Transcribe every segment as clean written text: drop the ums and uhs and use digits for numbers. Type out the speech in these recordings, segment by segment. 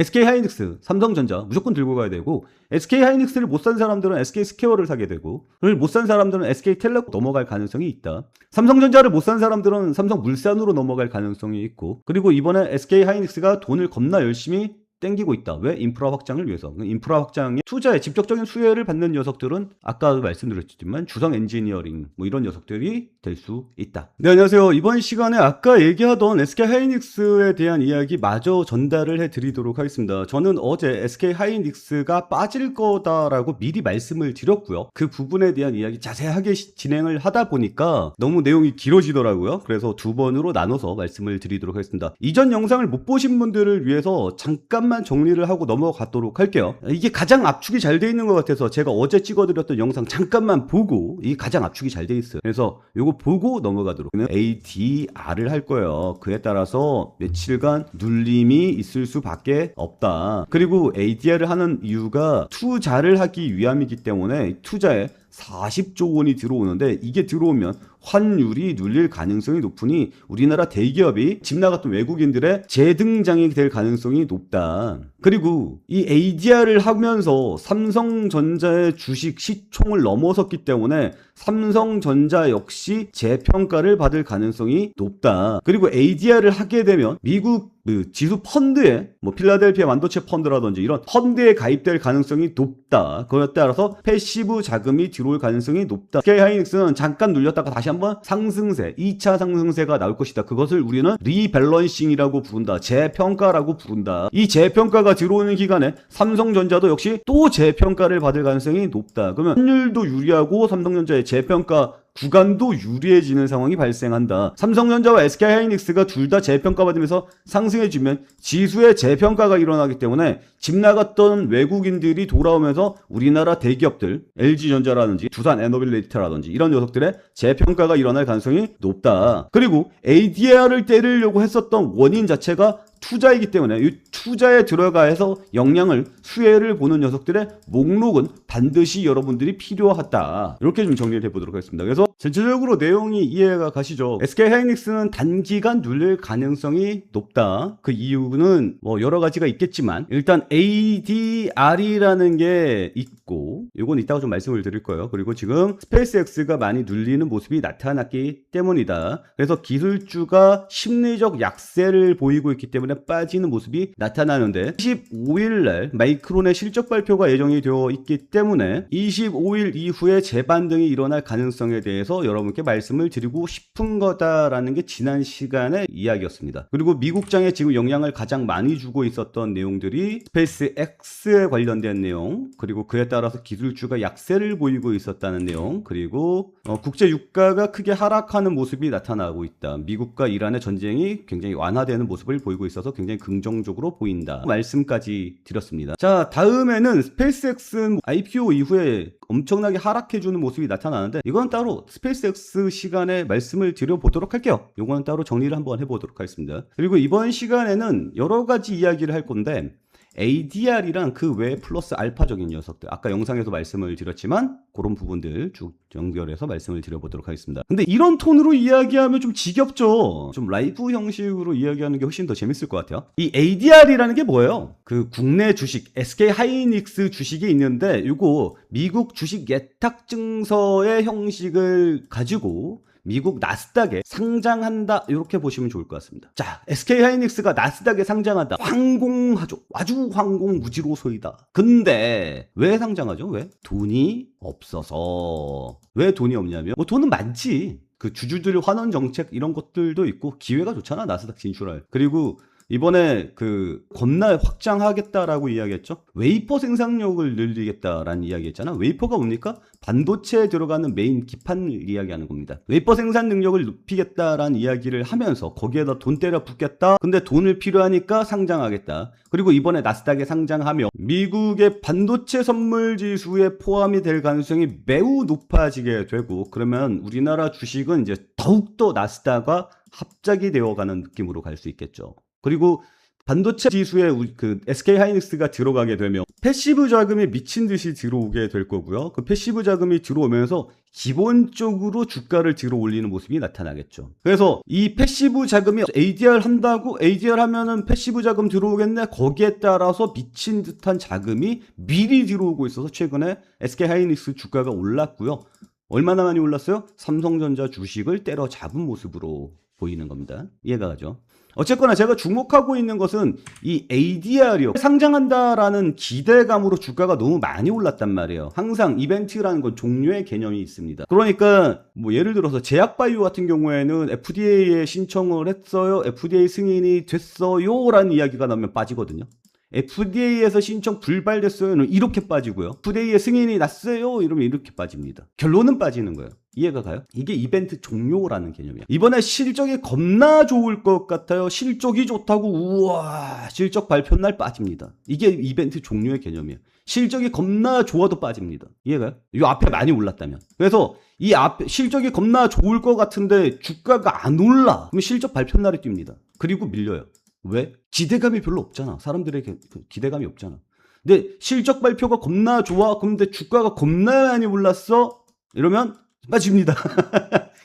SK하이닉스, 삼성전자 무조건 들고 가야 되고, SK하이닉스를 못 산 사람들은 SK스퀘어를 사게 되고, 그걸 못 산 사람들은 SK텔레콤 넘어갈 가능성이 있다. 삼성전자를 못 산 사람들은 삼성물산으로 넘어갈 가능성이 있고, 그리고 이번에 SK하이닉스가 돈을 겁나 열심히 땡기고 있다. 왜? 인프라 확장을 위해서. 인프라 확장에 투자에 직접적인 수혜를 받는 녀석들은 아까도 말씀드렸지만 주성 엔지니어링 뭐 이런 녀석들이 될 수 있다. 네, 안녕하세요. 이번 시간에 아까 얘기하던 SK하이닉스에 대한 이야기 마저 전달을 해드리도록 하겠습니다. 저는 어제 SK하이닉스가 빠질 거다라고 미리 말씀을 드렸고요. 그 부분에 대한 이야기 자세하게 진행을 하다 보니까 너무 내용이 길어지더라고요. 그래서 두 번으로 나눠서 말씀을 드리도록 하겠습니다. 이전 영상을 못 보신 분들을 위해서 잠깐만 정리를 하고 넘어가도록 할게요. 이게 가장 압축이 잘 돼 있는 것 같아서 제가 어제 찍어드렸던 영상 잠깐만 보고, 이게 가장 압축이 잘 돼 있어요. 그래서 이거 보고 넘어가도록. ADR을 할 거예요. 그에 따라서 며칠간 눌림이 있을 수밖에 없다. 그리고 ADR을 하는 이유가 투자를 하기 위함이기 때문에 투자에 40조 원이 들어오는데, 이게 들어오면 환율이 눌릴 가능성이 높으니 우리나라 대기업이 집 나갔던 외국인들의 재등장이 될 가능성이 높다. 그리고 이 ADR을 하면서 삼성전자의 주식 시총을 넘어섰기 때문에 삼성전자 역시 재평가를 받을 가능성이 높다. 그리고 ADR을 하게 되면 미국 지수 펀드에 뭐 필라델피아 반도체 펀드라든지 이런 펀드에 가입될 가능성이 높다. 그에 따라서 패시브 자금이 들어올 가능성이 높다. SK하이닉스는 잠깐 눌렸다가 다시 한번 상승세, 2차 상승세가 나올 것이다. 그것을 우리는 리밸런싱이라고 부른다. 재평가라고 부른다. 이 재평가가 들어오는 기간에 삼성전자도 역시 또 재평가를 받을 가능성이 높다. 그러면 환율도 유리하고 삼성전자의 재평가 구간도 유리해지는 상황이 발생한다. 삼성전자와 SK하이닉스가 둘 다 재평가받으면서 상승해주면 지수의 재평가가 일어나기 때문에 집 나갔던 외국인들이 돌아오면서 우리나라 대기업들, LG전자라든지 두산에너빌리티라든지 이런 녀석들의 재평가가 일어날 가능성이 높다. 그리고 ADR을 때리려고 했었던 원인 자체가 투자이기 때문에 이 투자에 들어가서 영향을 수혜를 보는 녀석들의 목록은 반드시 여러분들이 필요하다. 이렇게 좀 정리를 해보도록 하겠습니다. 그래서 전체적으로 내용이 이해가 가시죠? SK하이닉스는 단기간 눌릴 가능성이 높다. 그 이유는 뭐 여러 가지가 있겠지만 일단 ADR이라는 게 있고, 이건 이따가 좀 말씀을 드릴 거예요. 그리고 지금 스페이스X가 많이 눌리는 모습이 나타났기 때문이다. 그래서 기술주가 심리적 약세를 보이고 있기 때문에 빠지는 모습이 나타나는데, 25일날 마이크론의 실적 발표가 예정이 되어 있기 때문에 25일 이후에 재반등이 일어날 가능성에 대해서 여러분께 말씀을 드리고 싶은 거다라는 게 지난 시간의 이야기였습니다. 그리고 미국장에 지금 영향을 가장 많이 주고 있었던 내용들이 스페이스 X에 관련된 내용, 그리고 그에 따라서 기술주가 약세를 보이고 있었다는 내용, 그리고 국제 유가가 크게 하락하는 모습이 나타나고 있다. 미국과 이란의 전쟁이 굉장히 완화되는 모습을 보이고 있어서 굉장히 긍정적으로 보인다. 말씀까지 드렸습니다. 자, 다음에는 스페이스X IPO 이후에 엄청나게 하락해주는 모습이 나타나는데, 이건 따로 스페이스X 시간에 말씀을 드려보도록 할게요. 이거는 따로 정리를 한번 해보도록 하겠습니다. 그리고 이번 시간에는 여러 가지 이야기를 할 건데, ADR이랑 그 외 플러스 알파적인 녀석들, 아까 영상에서 말씀을 드렸지만 그런 부분들 쭉 연결해서 말씀을 드려보도록 하겠습니다. 근데 이런 톤으로 이야기하면 좀 지겹죠. 좀 라이브 형식으로 이야기하는 게 훨씬 더 재밌을 것 같아요. 이 ADR이라는 게 뭐예요? 그 국내 주식, SK하이닉스 주식이 있는데, 이거 미국 주식 예탁증서의 형식을 가지고 미국 나스닥에 상장한다, 이렇게 보시면 좋을 것 같습니다. 자, SK하이닉스가 나스닥에 상장한다. 황공하죠. 아주 황공무지로소이다. 근데 왜 상장하죠? 왜? 돈이 없어서. 왜 돈이 없냐면, 뭐 돈은 많지. 그 주주들 환원 정책 이런 것들도 있고 기회가 좋잖아, 나스닥 진출할. 그리고 이번에 그 겁나 확장하겠다라고 이야기했죠. 웨이퍼 생산력을 늘리겠다라는 이야기했잖아. 웨이퍼가 뭡니까? 반도체에 들어가는 메인 기판을 이야기하는 겁니다. 웨이퍼 생산 능력을 높이겠다라는 이야기를 하면서 거기에다 돈 때려 붓겠다. 근데 돈을 필요하니까 상장하겠다. 그리고 이번에 나스닥에 상장하며 미국의 반도체 선물 지수에 포함이 될 가능성이 매우 높아지게 되고, 그러면 우리나라 주식은 이제 더욱더 나스닥과 합작이 되어가는 느낌으로 갈 수 있겠죠. 그리고 반도체 지수에 그 SK하이닉스가 들어가게 되면 패시브 자금이 미친 듯이 들어오게 될 거고요. 그 패시브 자금이 들어오면서 기본적으로 주가를 들어 올리는 모습이 나타나겠죠. 그래서 이 패시브 자금이 ADR 한다고 ADR 하면은 패시브 자금 들어오겠네. 거기에 따라서 미친 듯한 자금이 미리 들어오고 있어서 최근에 SK하이닉스 주가가 올랐고요. 얼마나 많이 올랐어요? 삼성전자 주식을 때려잡은 모습으로 보이는 겁니다. 이해가 가죠? 어쨌거나 제가 주목하고 있는 것은 이 ADR이요. 상장한다라는 기대감으로 주가가 너무 많이 올랐단 말이에요. 항상 이벤트라는 건 종류의 개념이 있습니다. 그러니까 뭐 예를 들어서 제약바이오 같은 경우에는 FDA에 신청을 했어요. FDA 승인이 됐어요. 라는 이야기가 나오면 빠지거든요. FDA에서 신청 불발됐어요는 이렇게 빠지고요. FDA에 승인이 났어요 이러면 이렇게 빠집니다. 결론은 빠지는 거예요. 이해가 가요? 이게 이벤트 종료라는 개념이야. 이번에 실적이 겁나 좋을 것 같아요. 실적이 좋다고 우와 실적 발표날 빠집니다. 이게 이벤트 종료의 개념이에요. 실적이 겁나 좋아도 빠집니다. 이해가요? 이 앞에 많이 올랐다면. 그래서 이 앞에 실적이 겁나 좋을 것 같은데 주가가 안 올라. 그럼 실적 발표날에 뜁니다. 그리고 밀려요. 왜? 기대감이 별로 없잖아. 사람들에게 기대감이 없잖아. 근데 실적 발표가 겁나 좋아. 근데 주가가 겁나 많이 올랐어. 이러면 빠집니다.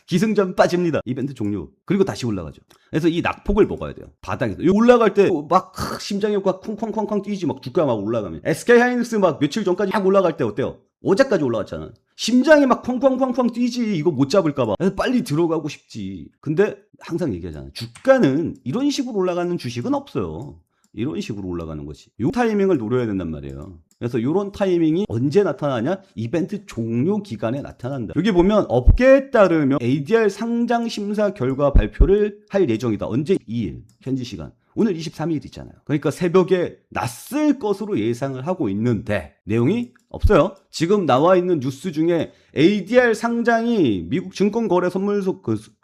기승전 빠집니다. 이벤트 종료. 그리고 다시 올라가죠. 그래서 이 낙폭을 먹어야 돼요. 바닥에서. 올라갈 때 막 심장이 막 쿵쾅쾅쾅 뛰지. 막 주가 막 올라가면. SK하이닉스 막 며칠 전까지 막 올라갈 때 어때요? 어제까지 올라갔잖아. 심장이 막 쾅쾅쾅쾅 뛰지. 이거 못 잡을까봐. 빨리 들어가고 싶지. 근데 항상 얘기하잖아. 주가는 이런 식으로 올라가는 주식은 없어요. 이런 식으로 올라가는 거지. 이 타이밍을 노려야 된단 말이에요. 그래서 이런 타이밍이 언제 나타나냐? 이벤트 종료 기간에 나타난다. 여기 보면 업계에 따르면 ADR 상장 심사 결과 발표를 할 예정이다. 언제? 2일 현지 시간. 오늘 23일 있잖아요. 그러니까 새벽에 났을 것으로 예상을 하고 있는데 내용이 없어요. 지금 나와 있는 뉴스 중에 ADR 상장이 미국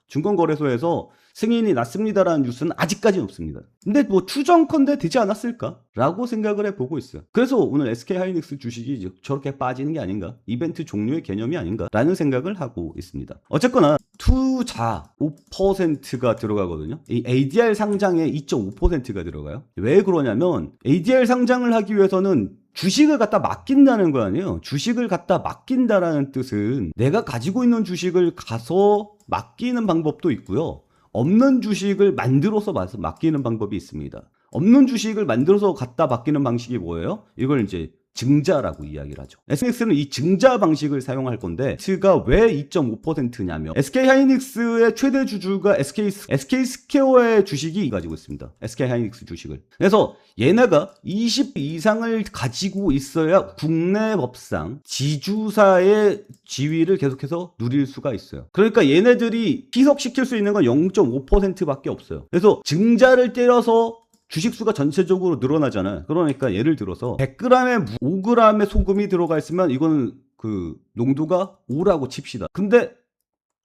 증권거래소에서 승인이 났습니다라는 뉴스는 아직까지는 없습니다. 근데 뭐 추정컨대 되지 않았을까라고 생각을 해보고 있어요. 그래서 오늘 SK하이닉스 주식이 저렇게 빠지는 게 아닌가, 이벤트 종류의 개념이 아닌가라는 생각을 하고 있습니다. 어쨌거나 투자 5%가 들어가거든요. 이 ADR 상장에 2.5%가 들어가요. 왜 그러냐면 ADR 상장을 하기 위해서는 주식을 갖다 맡긴다는 거 아니에요. 주식을 갖다 맡긴다라는 뜻은 내가 가지고 있는 주식을 가서 맡기는 방법도 있고요. 없는 주식을 만들어서 맡기는 방법이 있습니다. 없는 주식을 만들어서 갖다 맡기는 방식이 뭐예요? 이걸 이제 증자라고 이야기를 하죠. SK하이닉스는 이 증자 방식을 사용할 건데 X가 왜 2.5%냐면 SK하이닉스의 최대 주주가 SK스퀘어의 주식이 가지고 있습니다. SK하이닉스 주식을. 그래서 얘네가 20 이상을 가지고 있어야 국내 법상 지주사의 지위를 계속해서 누릴 수가 있어요. 그러니까 얘네들이 희석시킬 수 있는 건 0.5%밖에 없어요. 그래서 증자를 때려서 주식수가 전체적으로 늘어나잖아요. 그러니까 예를 들어서 100g에 5g의 소금이 들어가 있으면 이거는 그 농도가 5라고 칩시다. 근데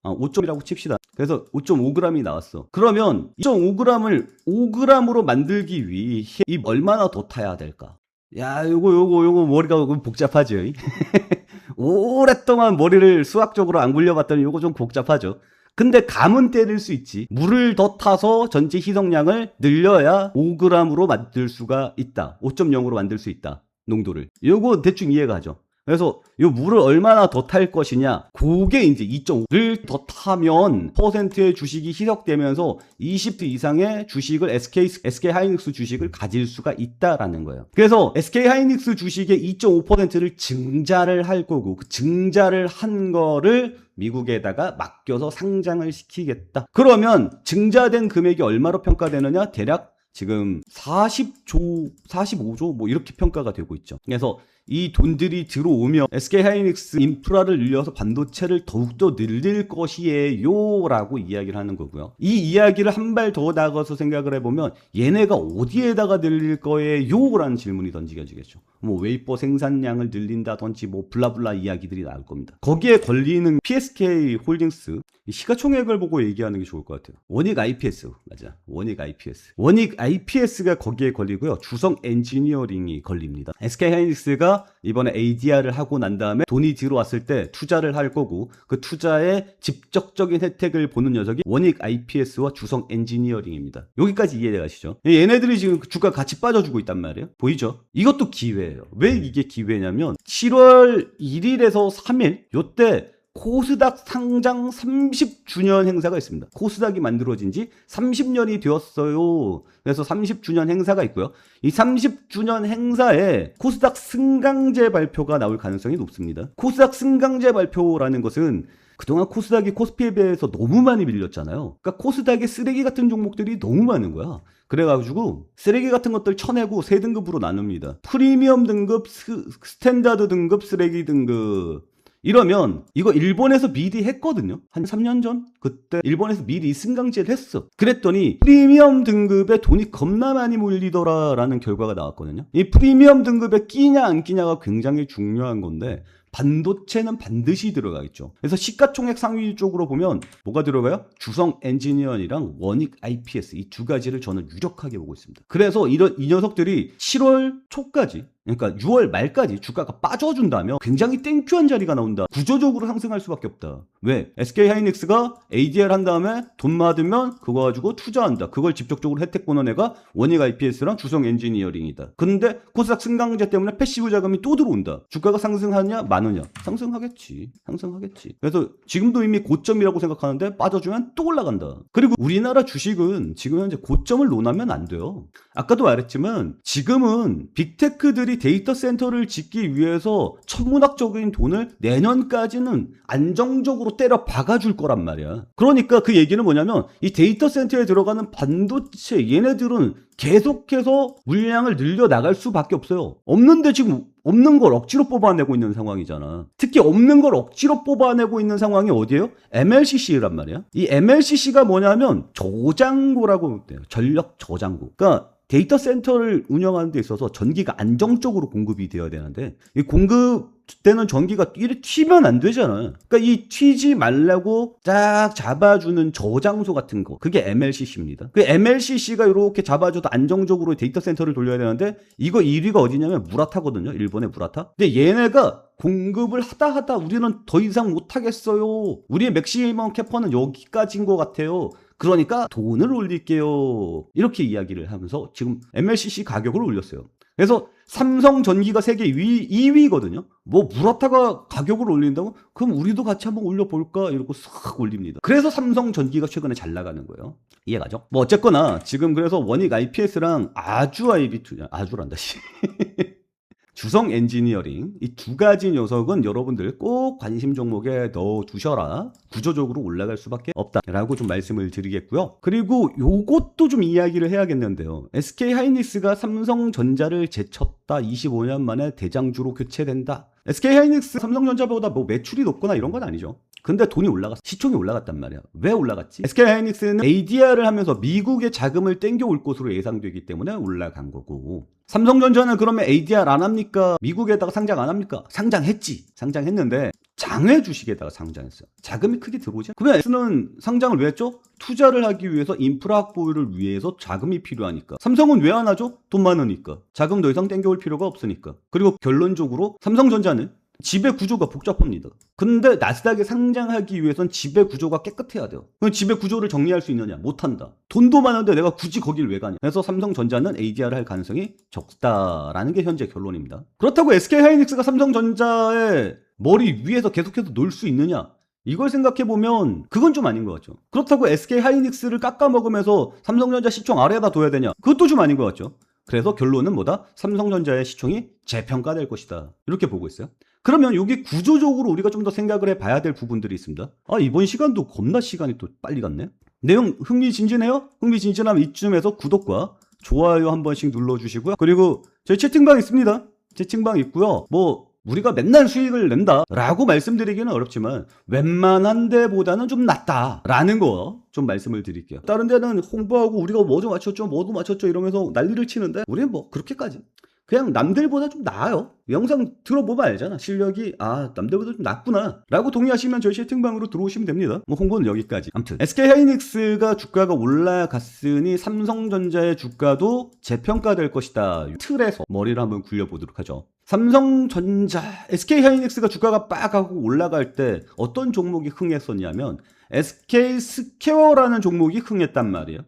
5점이라고 칩시다. 그래서 5.5g이 나왔어. 그러면 2.5g을 5g으로 만들기 위해 이 얼마나 더 타야 될까? 야, 요거 머리가 복잡하죠. 오랫동안 머리를 수학적으로 안 굴려봤더니 요거 좀 복잡하죠. 근데 감은 때릴 수 있지. 물을 더 타서 전체 희석량을 늘려야 5g으로 만들 수가 있다. 5.0으로 만들 수 있다. 농도를. 요거 대충 이해가 가죠. 그래서 요 물을 얼마나 더 탈 것이냐. 그게 이제 2.5를 더 타면 퍼센트의 주식이 희석되면서 20% 이상의 주식을 SK하이닉스 주식을 가질 수가 있다라는 거예요. 그래서 SK하이닉스 주식의 2.5%를 증자를 할 거고 그 증자를 한 거를 미국에다가 맡겨서 상장을 시키겠다. 그러면 증자된 금액이 얼마로 평가되느냐? 대략 지금 40조, 45조 뭐 이렇게 평가가 되고 있죠. 그래서 이 돈들이 들어오면 SK하이닉스 인프라를 늘려서 반도체를 더욱더 늘릴 것이에요 라고 이야기를 하는 거고요. 이 이야기를 한 발 더 나가서 생각을 해보면 얘네가 어디에다가 늘릴 거예요? 라는 질문이 던지겨지겠죠. 뭐 웨이퍼 생산량을 늘린다든지 뭐 블라블라 이야기들이 나올 겁니다. 거기에 걸리는 PSK 홀딩스 시가총액을 보고 얘기하는 게 좋을 것 같아요. 원익 IPS 맞아. 원익 IPS가 거기에 걸리고요. 주성 엔지니어링이 걸립니다. SK하이닉스가 이번에 ADR을 하고 난 다음에 돈이 들어왔을 때 투자를 할 거고 그 투자의 직접적인 혜택을 보는 녀석이 원익 IPS와 주성 엔지니어링입니다. 여기까지 이해되시죠? 얘네들이 지금 주가 같이 빠져주고 있단 말이에요. 보이죠? 이것도 기회예요. 왜 이게 기회냐면 7월 1일에서 3일 요때 코스닥 상장 30주년 행사가 있습니다. 코스닥이 만들어진 지 30년이 되었어요. 그래서 30주년 행사가 있고요. 이 30주년 행사에 코스닥 승강제 발표가 나올 가능성이 높습니다. 코스닥 승강제 발표라는 것은 그동안 코스닥이 코스피에 비해서 너무 많이 밀렸잖아요. 그러니까 코스닥에 쓰레기 같은 종목들이 너무 많은 거야. 그래가지고 쓰레기 같은 것들 쳐내고 세 등급으로 나눕니다. 프리미엄 등급, 스탠다드 등급, 쓰레기 등급. 이러면 이거 일본에서 미리 했거든요. 한 3년 전? 그때 일본에서 미리 승강제를 했어. 그랬더니 프리미엄 등급에 돈이 겁나 많이 몰리더라라는 결과가 나왔거든요. 이 프리미엄 등급에 끼냐 안 끼냐가 굉장히 중요한 건데 반도체는 반드시 들어가겠죠. 그래서 시가총액 상위 쪽으로 보면 뭐가 들어가요? 주성 엔지니어링이랑 원익 IPS 이 두 가지를 저는 유력하게 보고 있습니다. 그래서 이 녀석들이 7월 초까지 그러니까 6월 말까지 주가가 빠져준다면 굉장히 땡큐한 자리가 나온다. 구조적으로 상승할 수밖에 없다. 왜? SK하이닉스가 ADR 한 다음에 돈 받으면 그거 가지고 투자한다. 그걸 직접적으로 혜택 보는 애가 원익 IPS랑 주성 엔지니어링이다. 근데 코스닥 승강제 때문에 패시브 자금이 또 들어온다. 주가가 상승하냐 마느냐? 상승하겠지. 상승하겠지. 그래서 지금도 이미 고점이라고 생각하는데 빠져주면 또 올라간다. 그리고 우리나라 주식은 지금 현재 고점을 논하면 안 돼요. 아까도 말했지만 지금은 빅테크들이 데이터 센터를 짓기 위해서 천문학적인 돈을 내년까지는 안정적으로 때려 박아줄 거란 말이야. 그러니까 그 얘기는 뭐냐면 이 데이터 센터에 들어가는 반도체 얘네들은 계속해서 물량을 늘려 나갈 수밖에 없어요. 없는데 지금 없는 걸 억지로 뽑아내고 있는 상황이잖아. 특히 없는 걸 억지로 뽑아내고 있는 상황이 어디예요? MLCC란 말이야. 이 MLCC가 뭐냐면 저장고라고 해요. 전력 저장고. 그러니까 데이터 센터를 운영하는 데 있어서 전기가 안정적으로 공급이 되어야 되는데 이 공급되는 전기가 이렇게 튀면 안 되잖아. 그러니까 이 튀지 말라고 쫙 잡아주는 저장소 같은 거 그게 MLCC입니다. 그 MLCC가 이렇게 잡아줘도 안정적으로 데이터 센터를 돌려야 되는데 이거 1위가 어디냐면 무라타거든요. 일본의 무라타. 근데 얘네가 공급을 하다 우리는 더 이상 못하겠어요. 우리의 맥시멈 캐퍼는 여기까지인 것 같아요. 그러니까 돈을 올릴게요. 이렇게 이야기를 하면서 지금 MLCC 가격을 올렸어요. 그래서 삼성전기가 세계 2위거든요. 뭐 무라타가 가격을 올린다고? 그럼 우리도 같이 한번 올려볼까? 이러고 싹 올립니다. 그래서 삼성전기가 최근에 잘 나가는 거예요. 이해가죠? 뭐 어쨌거나 지금 그래서 원익 IPS랑 아주란다. 주성 엔지니어링 이 두 가지 녀석은 여러분들 꼭 관심 종목에 넣어두셔라. 구조적으로 올라갈 수밖에 없다라고 좀 말씀을 드리겠고요. 그리고 요것도 좀 이야기를 해야겠는데요. SK하이닉스가 삼성전자를 제쳤다. 25년 만에 대장주로 교체된다. SK하이닉스 삼성전자보다 뭐 매출이 높거나 이런 건 아니죠. 근데 돈이 올라갔어. 시총이 올라갔단 말이야. 왜 올라갔지? SK하이닉스는 ADR을 하면서 미국의 자금을 땡겨올 것으로 예상되기 때문에 올라간 거고 삼성전자는 그러면 ADR 안 합니까? 미국에다가 상장 안 합니까? 상장했지. 상장했는데 장외 주식에다가 상장했어요. 자금이 크게 들어오지? 그러면 S는 상장을 왜 했죠? 투자를 하기 위해서 인프라 확보를 위해서 자금이 필요하니까. 삼성은 왜 안 하죠? 돈 많으니까. 자금 더 이상 땡겨올 필요가 없으니까. 그리고 결론적으로 삼성전자는 지배 구조가 복잡합니다. 근데 나스닥에 상장하기 위해선 지배 구조가 깨끗해야 돼요. 그럼 지배 구조를 정리할 수 있느냐? 못한다. 돈도 많은데 내가 굳이 거길 왜 가냐? 그래서 삼성전자는 ADR을 할 가능성이 적다라는 게 현재 결론입니다. 그렇다고 SK하이닉스가 삼성전자의 머리 위에서 계속해서 놀 수 있느냐? 이걸 생각해보면 그건 좀 아닌 것 같죠. 그렇다고 SK하이닉스를 깎아먹으면서 삼성전자 시총 아래에다 둬야 되냐? 그것도 좀 아닌 것 같죠. 그래서 결론은 뭐다? 삼성전자의 시총이 재평가될 것이다. 이렇게 보고 있어요. 그러면 여기 구조적으로 우리가 좀 더 생각을 해봐야 될 부분들이 있습니다. 이번 시간도 겁나 시간이 또 빨리 갔네. 내용 흥미진진해요? 흥미진진하면 이쯤에서 구독과 좋아요 한 번씩 눌러주시고요. 그리고 저희 채팅방 있습니다. 채팅방 있고요. 뭐 우리가 맨날 수익을 낸다라고 말씀드리기는 어렵지만 웬만한 데보다는 좀 낫다라는 거 좀 말씀을 드릴게요. 다른 데는 홍보하고 우리가 뭐도 맞췄죠 이러면서 난리를 치는데 우리는 뭐 그렇게까지 그냥 남들보다 좀 나아요. 영상 들어보면 알잖아. 실력이 남들보다 좀 낫구나 라고 동의하시면 저희 채팅방으로 들어오시면 됩니다. 뭐 홍보는 여기까지. 아무튼 SK하이닉스가 주가가 올라갔으니 삼성전자의 주가도 재평가될 것이다. 틀에서 머리를 한번 굴려보도록 하죠. 삼성전자, SK하이닉스가 주가가 빡 하고 올라갈 때 어떤 종목이 흥했었냐면 SK스퀘어라는 종목이 흥했단 말이에요.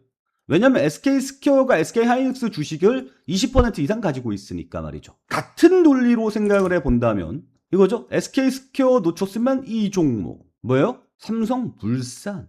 왜냐면 SK스퀘어가 SK하이닉스 주식을 20% 이상 가지고 있으니까 말이죠. 같은 논리로 생각을 해본다면 이거죠. SK스퀘어 놓쳤으면 이 종목 뭐예요? 삼성물산.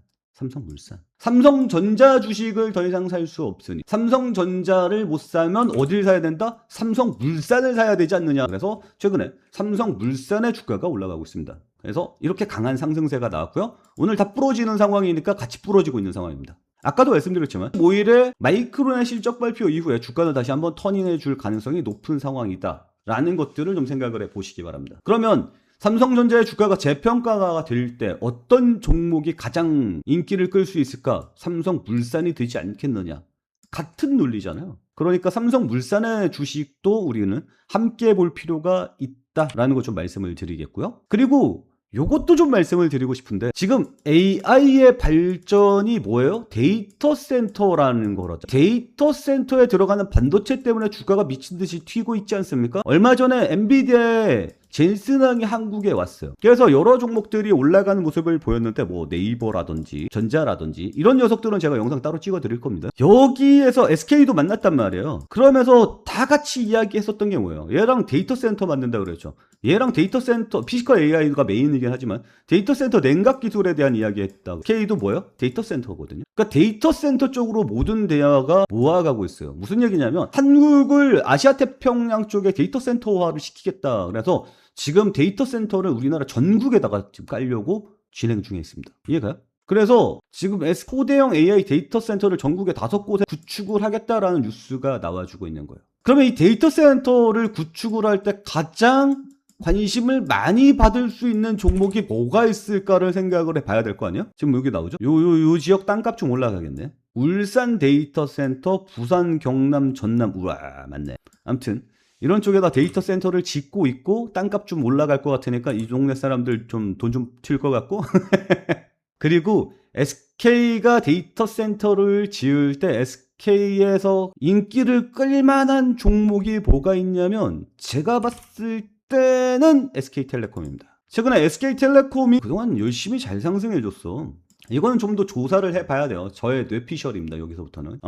삼성전자 주식을 더 이상 살 수 없으니 삼성전자를 못 사면 어딜 사야 된다? 삼성물산을 사야 되지 않느냐. 그래서 최근에 삼성물산의 주가가 올라가고 있습니다. 그래서 이렇게 강한 상승세가 나왔고요. 오늘 다 부러지는 상황이니까 같이 부러지고 있는 상황입니다. 아까도 말씀드렸지만 5일에 마이크론의 실적 발표 이후에 주가는 다시 한번 터닝해 줄 가능성이 높은 상황이다 라는 것들을 좀 생각을 해보시기 바랍니다. 그러면 삼성전자의 주가가 재평가가 될 때 어떤 종목이 가장 인기를 끌 수 있을까? 삼성물산이 되지 않겠느냐. 같은 논리잖아요. 그러니까 삼성물산의 주식도 우리는 함께 볼 필요가 있다라는 거 좀 말씀을 드리겠고요. 그리고 요것도 좀 말씀을 드리고 싶은데 지금 AI의 발전이 뭐예요? 데이터 센터라는 거라죠. 데이터 센터에 들어가는 반도체 때문에 주가가 미친 듯이 튀고 있지 않습니까? 얼마 전에 엔비디아의 젠슨항이 한국에 왔어요. 그래서 여러 종목들이 올라가는 모습을 보였는데 뭐 네이버라든지 전자라든지 이런 녀석들은 제가 영상 따로 찍어 드릴 겁니다. 여기에서 SK도 만났단 말이에요. 그러면서 다 같이 이야기했었던 게 뭐예요? 얘랑 데이터 센터 만든다 그랬죠. 얘랑 데이터 센터, 피지컬 AI가 메인이긴 하지만 데이터 센터 냉각 기술에 대한 이야기했다고. SK도 뭐예요? 데이터 센터거든요. 그러니까 데이터 센터 쪽으로 모든 대화가 모아가고 있어요. 무슨 얘기냐면 한국을 아시아 태평양 쪽에 데이터 센터화를 시키겠다. 그래서 지금 데이터 센터를 우리나라 전국에다가 지금 깔려고 진행 중에 있습니다. 이해가요? 그래서 지금 초대형 AI 데이터 센터를 전국에 5곳에 구축을 하겠다라는 뉴스가 나와주고 있는 거예요. 그러면 이 데이터 센터를 구축을 할 때 가장 관심을 많이 받을 수 있는 종목이 뭐가 있을까를 생각을 해봐야 될 거 아니에요? 지금 여기 나오죠? 요 지역 땅값 좀 올라가겠네. 울산 데이터 센터, 부산, 경남, 전남. 우와, 맞네. 아무튼 이런 쪽에다 데이터 센터를 짓고 있고 땅값 좀 올라갈 것 같으니까 이 동네 사람들 좀 돈 좀 튈 것 같고 그리고 SK가 데이터 센터를 지을 때 SK에서 인기를 끌만한 종목이 뭐가 있냐면 제가 봤을 때는 SK텔레콤입니다. 최근에 SK텔레콤이 그동안 열심히 잘 상승해줬어. 이거는 좀 더 조사를 해봐야 돼요. 저의 뇌피셜입니다. 여기서부터는.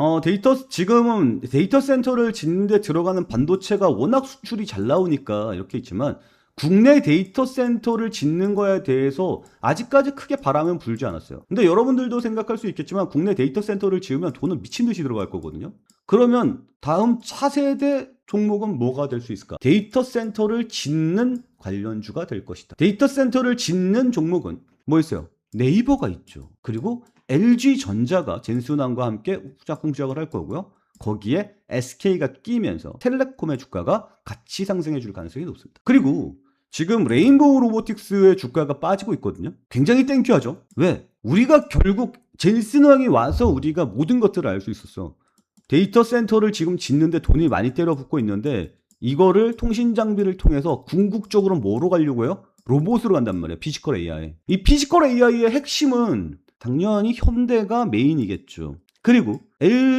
지금은 데이터 센터를 짓는데 들어가는 반도체가 워낙 수출이 잘 나오니까 이렇게 있지만 국내 데이터 센터를 짓는 거에 대해서 아직까지 크게 바람은 불지 않았어요. 근데 여러분들도 생각할 수 있겠지만 국내 데이터 센터를 지으면 돈은 미친 듯이 들어갈 거거든요. 그러면 다음 차세대 종목은 뭐가 될 수 있을까? 데이터 센터를 짓는 관련주가 될 것이다. 데이터 센터를 짓는 종목은 뭐 있어요? 네이버가 있죠. 그리고 LG전자가 젠슨항과 함께 후작공작을 할 거고요. 거기에 SK가 끼면서 텔레콤의 주가가 같이 상승해 줄 가능성이 높습니다. 그리고 지금 레인보우 로보틱스의 주가가 빠지고 있거든요. 굉장히 땡큐하죠. 왜? 우리가 결국 젠슨항이 와서 우리가 모든 것들을 알 수 있었어. 데이터 센터를 지금 짓는데 돈이 많이 때려붓고 있는데 이거를 통신 장비를 통해서 궁극적으로 뭐로 가려고 해요? 로봇으로 간단 말이에요. 피지컬 AI. 이 피지컬 AI의 핵심은 당연히 현대가 메인이겠죠. 그리고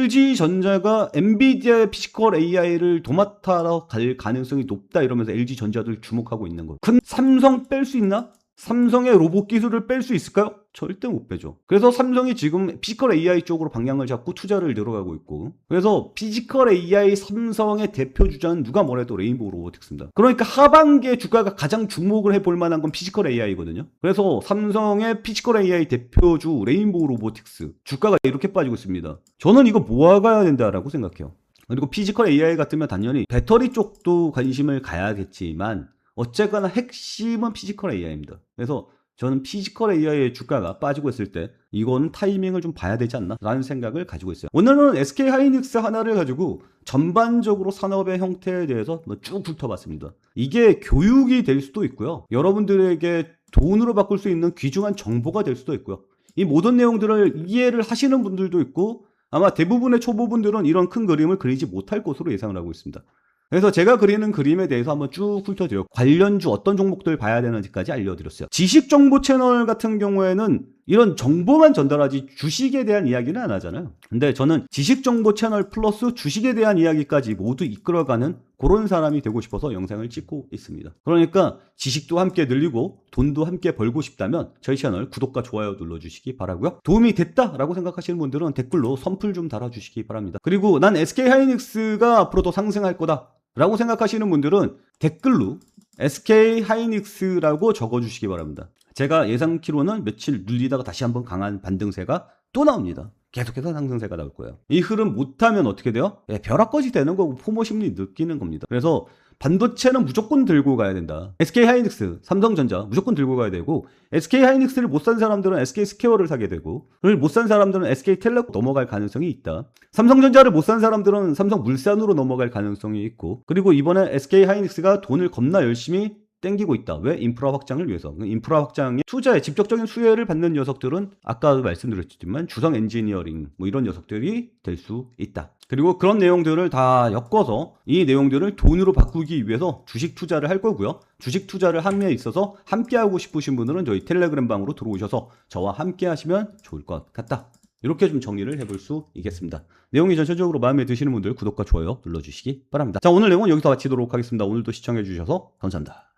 LG전자가 엔비디아의 피지컬 AI를 도맡아러 갈 가능성이 높다 이러면서 LG전자들 주목하고 있는 거예요. 근데 삼성 뺄 수 있나? 삼성의 로봇 기술을 뺄 수 있을까요? 절대 못 빼죠. 그래서 삼성이 지금 피지컬 AI 쪽으로 방향을 잡고 투자를 늘어가고 있고, 그래서 피지컬 AI 삼성의 대표 주자는 누가 뭐래도 레인보우 로보틱스입니다. 그러니까 하반기에 주가가 가장 주목을 해볼 만한 건 피지컬 AI거든요. 그래서 삼성의 피지컬 AI 대표주 레인보우 로보틱스 주가가 이렇게 빠지고 있습니다. 저는 이거 모아가야 된다라고 생각해요. 그리고 피지컬 AI 같으면 당연히 배터리 쪽도 관심을 가야겠지만 어쨌거나 핵심은 피지컬 AI입니다. 그래서 저는 피지컬 AI의 주가가 빠지고 있을 때 이거는 타이밍을 좀 봐야 되지 않나 라는 생각을 가지고 있어요. 오늘은 SK하이닉스 하나를 가지고 전반적으로 산업의 형태에 대해서 쭉 훑어봤습니다. 이게 교육이 될 수도 있고요. 여러분들에게 돈으로 바꿀 수 있는 귀중한 정보가 될 수도 있고요. 이 모든 내용들을 이해를 하시는 분들도 있고 아마 대부분의 초보분들은 이런 큰 그림을 그리지 못할 것으로 예상을 하고 있습니다. 그래서 제가 그리는 그림에 대해서 한번 쭉 훑어드렸고 관련주 어떤 종목들 봐야 되는지까지 알려드렸어요. 지식정보 채널 같은 경우에는 이런 정보만 전달하지 주식에 대한 이야기는 안 하잖아요. 근데 저는 지식정보 채널 플러스 주식에 대한 이야기까지 모두 이끌어가는 그런 사람이 되고 싶어서 영상을 찍고 있습니다. 그러니까 지식도 함께 늘리고 돈도 함께 벌고 싶다면 저희 채널 구독과 좋아요 눌러주시기 바라고요. 도움이 됐다라고 생각하시는 분들은 댓글로 선풀 좀 달아주시기 바랍니다. 그리고 난 SK하이닉스가 앞으로 더 상승할 거다 라고 생각하시는 분들은 댓글로 SK 하이닉스라고 적어주시기 바랍니다. 제가 예상키로는 며칠 눌리다가 다시 한번 강한 반등세가 또 나옵니다. 계속해서 상승세가 나올 거예요. 이 흐름 못하면 어떻게 돼요? 벼락거지 되는 거고 포모 심리 느끼는 겁니다. 그래서 반도체는 무조건 들고 가야 된다. SK 하이닉스, 삼성전자 무조건 들고 가야 되고, SK 하이닉스를 못 산 사람들은 SK 스퀘어를 사게 되고, 그걸 못 산 사람들은 SK 텔레콤 넘어갈 가능성이 있다. 삼성전자를 못 산 사람들은 삼성물산으로 넘어갈 가능성이 있고, 그리고 이번에 SK 하이닉스가 돈을 겁나 열심히 땡기고 있다. 왜? 인프라 확장을 위해서. 인프라 확장에 투자에 직접적인 수혜를 받는 녀석들은 아까 말씀드렸지만 주성 엔지니어링 뭐 이런 녀석들이 될 수 있다. 그리고 그런 내용들을 다 엮어서 이 내용들을 돈으로 바꾸기 위해서 주식 투자를 할 거고요. 주식 투자를 함에 있어서 함께 하고 싶으신 분들은 저희 텔레그램 방으로 들어오셔서 저와 함께 하시면 좋을 것 같다. 이렇게 좀 정리를 해볼 수 있겠습니다. 내용이 전체적으로 마음에 드시는 분들 구독과 좋아요 눌러주시기 바랍니다. 자, 오늘 내용은 여기서 마치도록 하겠습니다. 오늘도 시청해주셔서 감사합니다.